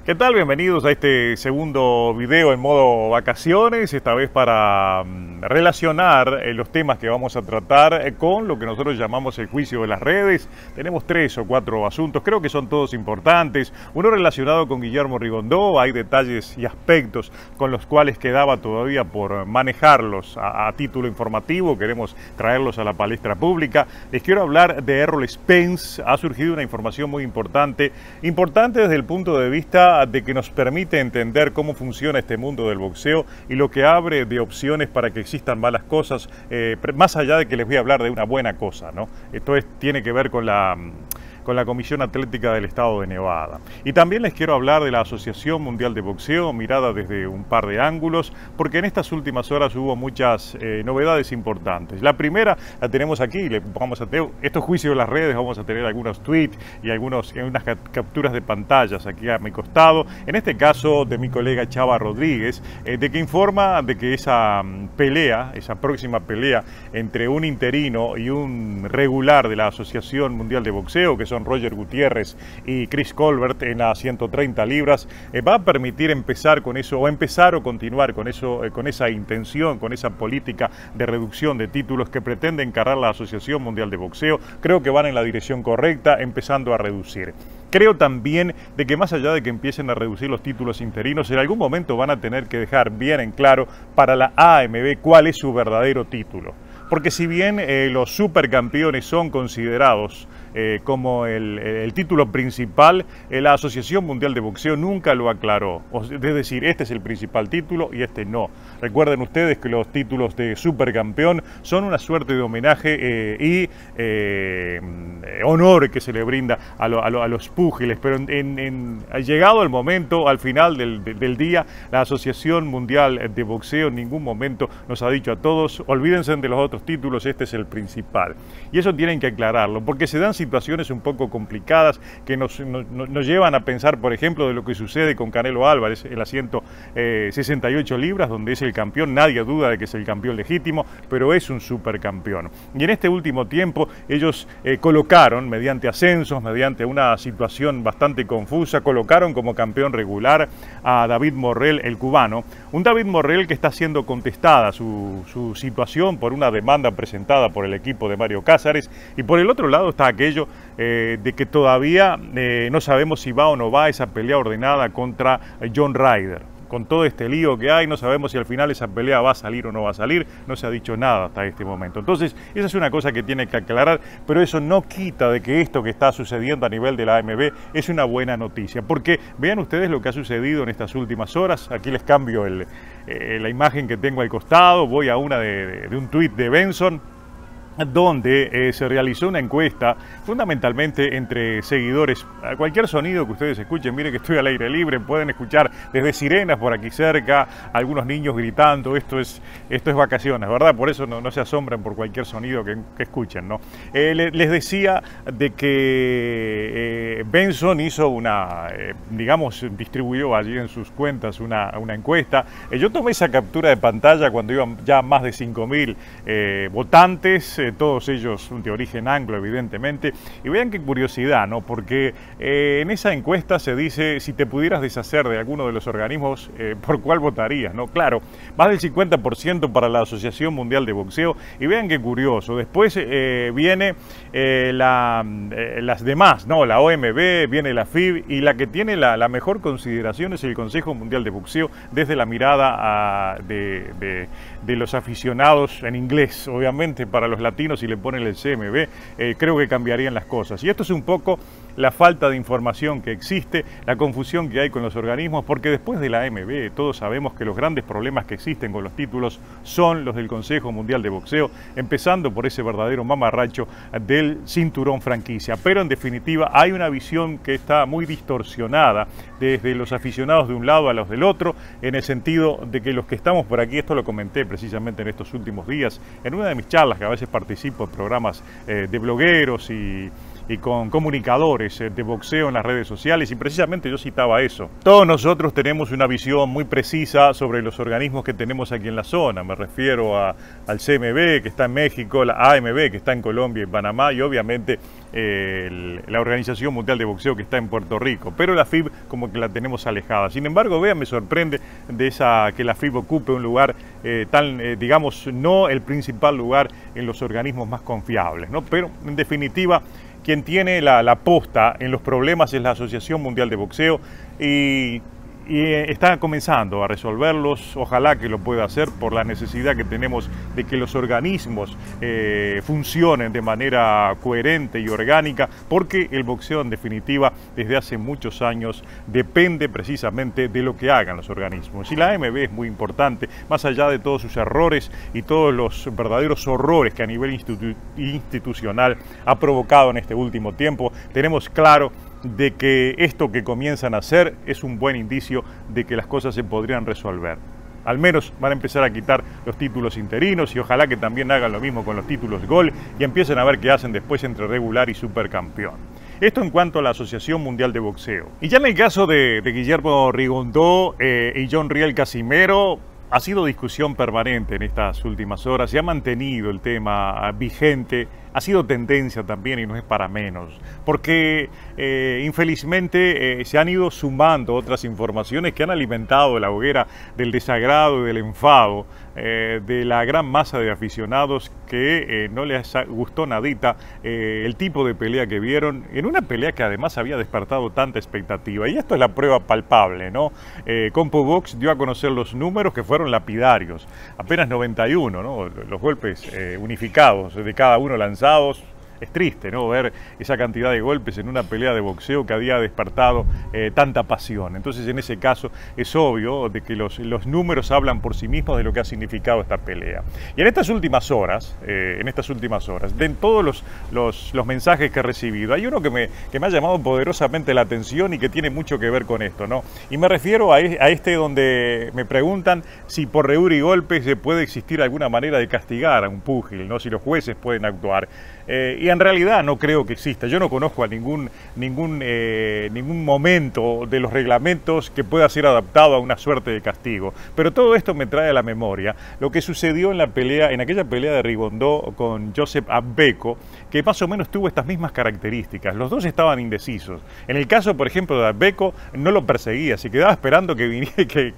¿Qué tal? Bienvenidos a este segundo video en modo vacaciones, esta vez para relacionar los temas que vamos a tratar con lo que nosotros llamamos el juicio de las redes. Tenemos 3 o 4 asuntos, creo que son todos importantes. Uno relacionado con Guillermo Rigondó, hay detalles y aspectos con los cuales quedaba todavía por manejarlos a título informativo, queremos traerlos a la palestra pública. Les quiero hablar de Errol Spence, ha surgido una información muy importante desde el punto de vista de que nos permite entender cómo funciona este mundo del boxeo y lo que abre de opciones para que existan malas cosas, más allá de que les voy a hablar de una buena cosa, ¿no? Esto tiene que ver con la Comisión Atlética del Estado de Nevada. Y también les quiero hablar de la Asociación Mundial de Boxeo, mirada desde un par de ángulos, porque en estas últimas horas hubo muchas novedades importantes. La primera la tenemos aquí, vamos a tener estos juicios de las redes, vamos a tener algunos tweets y unas capturas de pantallas aquí a mi costado, en este caso de mi colega Chava Rodríguez, de que informa de que esa próxima pelea entre un interino y un regular de la Asociación Mundial de Boxeo, que son Roger Gutiérrez y Chris Colbert en las 130 libras, va a permitir empezar con eso, o continuar con eso, con esa intención, con esa política de reducción de títulos que pretende encarar la Asociación Mundial de Boxeo. Creo que van en la dirección correcta, empezando a reducir. Creo también de que más allá de que empiecen a reducir los títulos interinos, en algún momento van a tener que dejar bien en claro para la AMB cuál es su verdadero título. Porque si bien los supercampeones son considerados como el título principal, la Asociación Mundial de Boxeo nunca lo aclaró. Es decir, este es el principal título y este no. Recuerden ustedes que los títulos de supercampeón son una suerte de homenaje y honor que se le brinda a los púgiles, pero llegado el momento, al final del día, la Asociación Mundial de Boxeo en ningún momento nos ha dicho a todos: olvídense de los otros títulos, este es el principal. Y eso tienen que aclararlo, porque se dan situaciones un poco complicadas que nos llevan a pensar, por ejemplo, de lo que sucede con Canelo Álvarez en las 168 libras, donde es el campeón. Nadie duda de que es el campeón legítimo, pero es un supercampeón. Y en este último tiempo ellos colocaron, mediante ascensos, mediante una situación bastante confusa, colocaron como campeón regular a David Morrell, el cubano. Un David Morrell que está siendo contestada su situación por una demanda presentada por el equipo de Mario Cázares, y por el otro lado está aquello de que todavía no sabemos si va o no va esa pelea ordenada contra John Ryder. Con todo este lío que hay, no sabemos si al final esa pelea va a salir o no va a salir, no se ha dicho nada hasta este momento. Entonces, esa es una cosa que tiene que aclarar, pero eso no quita de que esto que está sucediendo a nivel de la AMB es una buena noticia, porque vean ustedes lo que ha sucedido en estas últimas horas. Aquí les cambio la imagen que tengo al costado, voy a una de un tuit de Benson, donde se realizó una encuesta fundamentalmente entre seguidores. Cualquier sonido que ustedes escuchen, miren que estoy al aire libre, pueden escuchar desde sirenas por aquí cerca, algunos niños gritando. Esto es vacaciones, ¿verdad? Por eso no se asombran por cualquier sonido que escuchen, ¿no? Les decía de que Benson hizo distribuyó allí en sus cuentas una encuesta. Yo tomé esa captura de pantalla cuando iban ya más de 5.000 votantes, todos ellos de origen anglo, evidentemente. Y vean qué curiosidad, ¿no? Porque en esa encuesta se dice: si te pudieras deshacer de alguno de los organismos, ¿por cuál votarías? ¿No? Claro, más del 50% para la Asociación Mundial de Boxeo. Y vean qué curioso. Después viene las demás, ¿no? La OMB, viene la FIB, y la que tiene la mejor consideración es el Consejo Mundial de Boxeo, desde la mirada de los aficionados en inglés. Obviamente, para los latinos, si le ponen el CMB, creo que cambiarían las cosas. Y esto es un poco la falta de información que existe, la confusión que hay con los organismos, porque después de la AMB todos sabemos que los grandes problemas que existen con los títulos son los del Consejo Mundial de Boxeo, empezando por ese verdadero mamarracho del cinturón franquicia. Pero en definitiva hay una visión que está muy distorsionada desde los aficionados de un lado a los del otro, en el sentido de que los que estamos por aquí, esto lo comenté precisamente en estos últimos días, en una de mis charlas, que a veces participo en programas de blogueros y y con comunicadores de boxeo en las redes sociales, y precisamente yo citaba eso. Todos nosotros tenemos una visión muy precisa sobre los organismos que tenemos aquí en la zona. Me refiero al CMB, que está en México, la AMB, que está en Colombia y Panamá, y obviamente la Organización Mundial de Boxeo, que está en Puerto Rico, pero la FIB como que la tenemos alejada. Sin embargo, vean, me sorprende que la FIB ocupe un lugar digamos, no el principal lugar en los organismos más confiables, ¿no? Pero en definitiva, quien tiene la posta en los problemas es la Asociación Mundial de Boxeo, y está comenzando a resolverlos. Ojalá que lo pueda hacer por la necesidad que tenemos de que los organismos funcionen de manera coherente y orgánica, porque el boxeo en definitiva desde hace muchos años depende precisamente de lo que hagan los organismos. Y la AMB es muy importante, más allá de todos sus errores y todos los verdaderos horrores que a nivel institucional ha provocado en este último tiempo. Tenemos claro de que esto que comienzan a hacer es un buen indicio de que las cosas se podrían resolver. Al menos van a empezar a quitar los títulos interinos, y ojalá que también hagan lo mismo con los títulos Gold y empiecen a ver qué hacen después entre regular y supercampeón. Esto en cuanto a la Asociación Mundial de Boxeo. Y ya en el caso de Guillermo Rigondó y John Riel Casimero, ha sido discusión permanente en estas últimas horas, se ha mantenido el tema vigente, ha sido tendencia también y no es para menos, porque infelizmente se han ido sumando otras informaciones que han alimentado la hoguera del desagrado y del enfado de la gran masa de aficionados que no les gustó nadita el tipo de pelea que vieron, en una pelea que además había despertado tanta expectativa. Y esto es la prueba palpable, ¿no? CompuBox dio a conocer los números que fueron lapidarios, apenas 91, ¿no? Los golpes unificados de cada uno lanzados. Es triste, ¿no?, ver esa cantidad de golpes en una pelea de boxeo que había despertado tanta pasión. Entonces, en ese caso, es obvio de que los números hablan por sí mismos de lo que ha significado esta pelea. Y en estas últimas horas, de todos los mensajes que he recibido, hay uno que me ha llamado poderosamente la atención y que tiene mucho que ver con esto, ¿no? Y me refiero a este donde me preguntan si por rehura y golpes se puede existir alguna manera de castigar a un púgil, ¿no?, si los jueces pueden actuar. Y en realidad no creo que exista. Yo no conozco a ningún momento de los reglamentos que pueda ser adaptado a una suerte de castigo. Pero todo esto me trae a la memoria lo que sucedió en aquella pelea de Rigondó con Joseph Agbeko, que más o menos tuvo estas mismas características. Los dos estaban indecisos. En el caso, por ejemplo, de Agbeko, no lo perseguía, se quedaba esperando que viniera,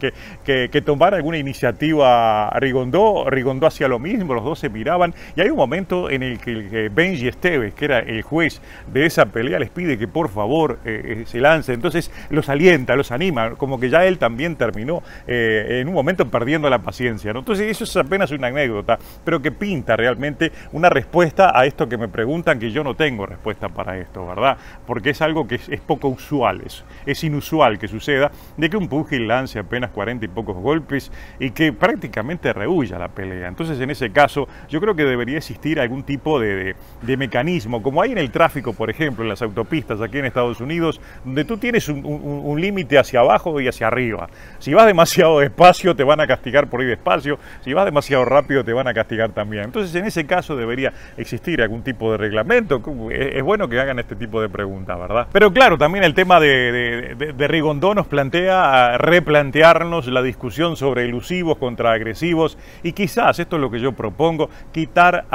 que tomara alguna iniciativa a Rigondó. Rigondó hacía lo mismo, los dos se miraban, y hay un momento en el que Benji Esteves, que era el juez de esa pelea, les pide que por favor se lance. Entonces los alienta, los anima, como que ya él también terminó en un momento perdiendo la paciencia, ¿no? Entonces eso es apenas una anécdota, pero que pinta realmente una respuesta a esto que me preguntan, que yo no tengo respuesta para esto, ¿verdad? Porque es algo que es poco usual, es inusual que suceda, de que un púgil lance apenas 40 y pocos golpes y que prácticamente rehuya la pelea. Entonces, en ese caso, yo creo que debería existir algún tipo de mecanismo, como hay en el tráfico, por ejemplo, en las autopistas aquí en Estados Unidos, donde tú tienes un límite hacia abajo y hacia arriba. Si vas demasiado despacio, te van a castigar por ir despacio. Si vas demasiado rápido, te van a castigar también. Entonces, en ese caso, debería existir algún tipo de reglamento. Es bueno que hagan este tipo de preguntas, ¿verdad? Pero claro, también el tema de Rigondó nos plantea replantearnos la discusión sobre elusivos contra agresivos, y quizás, esto es lo que yo propongo, quitar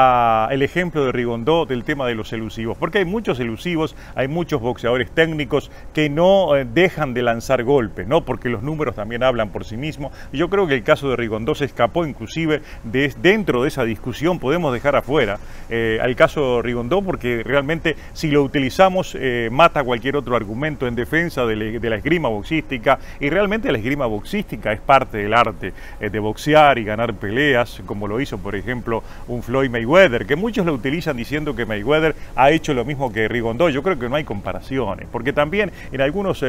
el ejemplo de Rigondó del tema de los elusivos, porque hay muchos elusivos, hay muchos boxeadores técnicos que no dejan de lanzar golpes, ¿no?, porque los números también hablan por sí mismos. Yo creo que el caso de Rigondó se escapó inclusive dentro de esa discusión. Podemos dejar afuera al caso de Rigondó, porque realmente si lo utilizamos mata cualquier otro argumento en defensa de la esgrima boxística, y realmente la esgrima boxística es parte del arte de boxear y ganar peleas, como lo hizo por ejemplo un Floyd Mayweather, que muchos lo utilizan diciendo que Mayweather ha hecho lo mismo que Rigondó. Yo creo que no hay comparaciones, porque también en algunos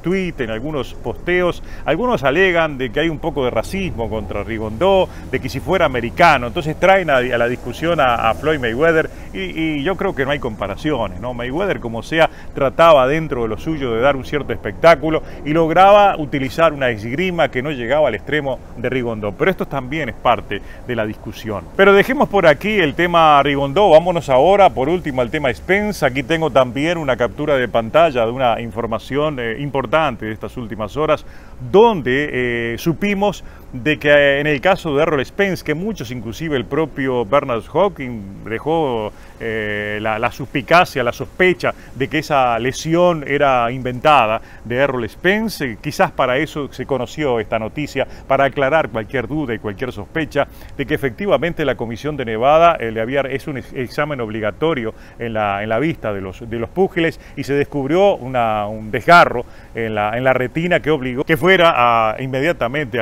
tweets, en algunos posteos, algunos alegan de que hay un poco de racismo contra Rigondó, de que si fuera americano. Entonces traen a la discusión a Floyd Mayweather, y yo creo que no hay comparaciones, ¿no? Mayweather, como sea, trataba dentro de lo suyo de dar un cierto espectáculo y lograba utilizar una esgrima que no llegaba al extremo de Rigondeaux, pero esto también es parte de la discusión. Pero dejemos por aquí el tema Rigondeaux, vámonos ahora por último al tema Spence. Aquí tengo también una captura de pantalla de una información importante de estas últimas horas, donde supimos de que en el caso de Errol Spence, que muchos, inclusive el propio Bernard Hopkins, dejó la suspicacia, la sospecha de que esa lesión era inventada de Errol Spence. Quizás para eso se conoció esta noticia, para aclarar cualquier duda y cualquier sospecha de que efectivamente la Comisión de Nevada es un examen obligatorio en la vista de los púgiles, y se descubrió un desgarro en la retina que obligó que fuera inmediatamente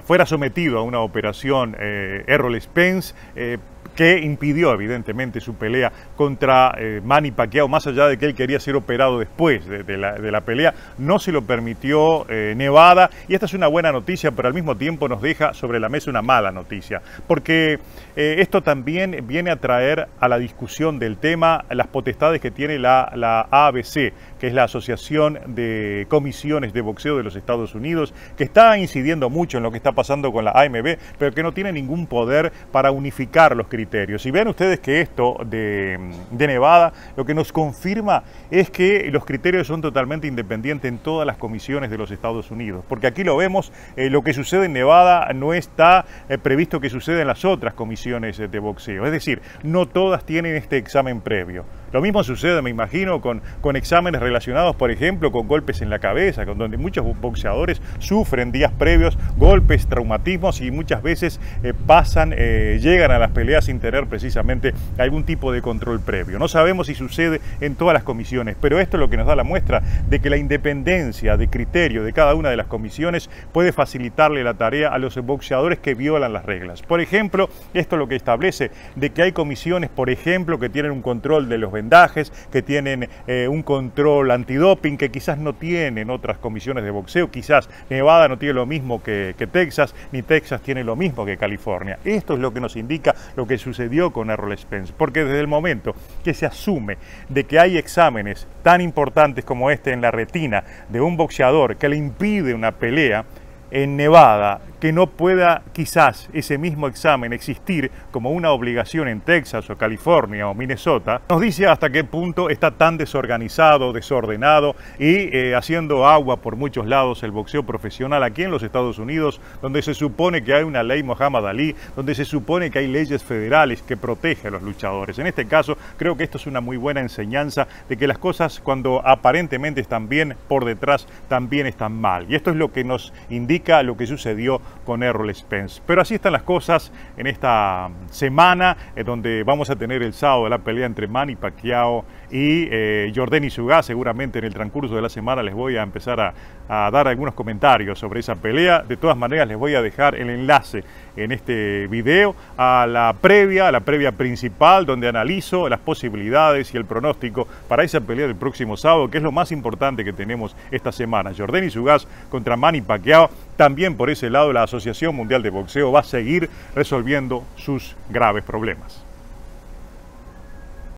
fuera sometido a una operación Errol Spence, que impidió evidentemente su pelea contra Manny Pacquiao. Más allá de que él quería ser operado después de la pelea, no se lo permitió Nevada, y esta es una buena noticia, pero al mismo tiempo nos deja sobre la mesa una mala noticia, porque esto también viene a traer a la discusión del tema las potestades que tiene la ABC, que es la Asociación de Comisiones de Boxeo de los Estados Unidos, que está incidiendo mucho en lo que está pasando con la AMB, pero que no tiene ningún poder para unificar los criterios. Y vean ustedes que esto de Nevada lo que nos confirma es que los criterios son totalmente independientes en todas las comisiones de los Estados Unidos, porque aquí lo vemos, lo que sucede en Nevada no está previsto que suceda en las otras comisiones de boxeo, es decir, no todas tienen este examen previo. Lo mismo sucede, me imagino, con exámenes relacionados, por ejemplo, con golpes en la cabeza, donde muchos boxeadores sufren días previos golpes, traumatismos, y muchas veces llegan a las peleas sin tener precisamente algún tipo de control previo. No sabemos si sucede en todas las comisiones, pero esto es lo que nos da la muestra de que la independencia de criterio de cada una de las comisiones puede facilitarle la tarea a los boxeadores que violan las reglas. Por ejemplo, esto es lo que establece de que hay comisiones, por ejemplo, que tienen un control de los vendajes, que tienen un control antidoping que quizás no tienen otras comisiones de boxeo. Quizás Nevada no tiene lo mismo que Texas, ni Texas tiene lo mismo que California. Esto es lo que nos indica lo que sucedió con Errol Spence, porque desde el momento que se asume de que hay exámenes tan importantes como este en la retina de un boxeador que le impide una pelea en Nevada, que no pueda quizás ese mismo examen existir como una obligación en Texas o California o Minnesota, nos dice hasta qué punto está tan desorganizado, desordenado y haciendo agua por muchos lados el boxeo profesional aquí en los Estados Unidos, donde se supone que hay una ley Muhammad Ali, donde se supone que hay leyes federales que protegen a los luchadores. En este caso, creo que esto es una muy buena enseñanza de que las cosas, cuando aparentemente están bien, por detrás también están mal. Y esto es lo que nos indica lo que sucedió con Errol Spence. Pero así están las cosas en esta semana, donde vamos a tener el sábado la pelea entre Manny Pacquiao y Yordenis Ugas. Seguramente en el transcurso de la semana les voy a empezar a dar algunos comentarios sobre esa pelea. De todas maneras, les voy a dejar el enlace en este video a la previa principal, donde analizo las posibilidades y el pronóstico para esa pelea del próximo sábado, que es lo más importante que tenemos esta semana. Yordenis Ugas contra Manny Pacquiao. También por ese lado la Asociación Mundial de Boxeo va a seguir resolviendo sus graves problemas.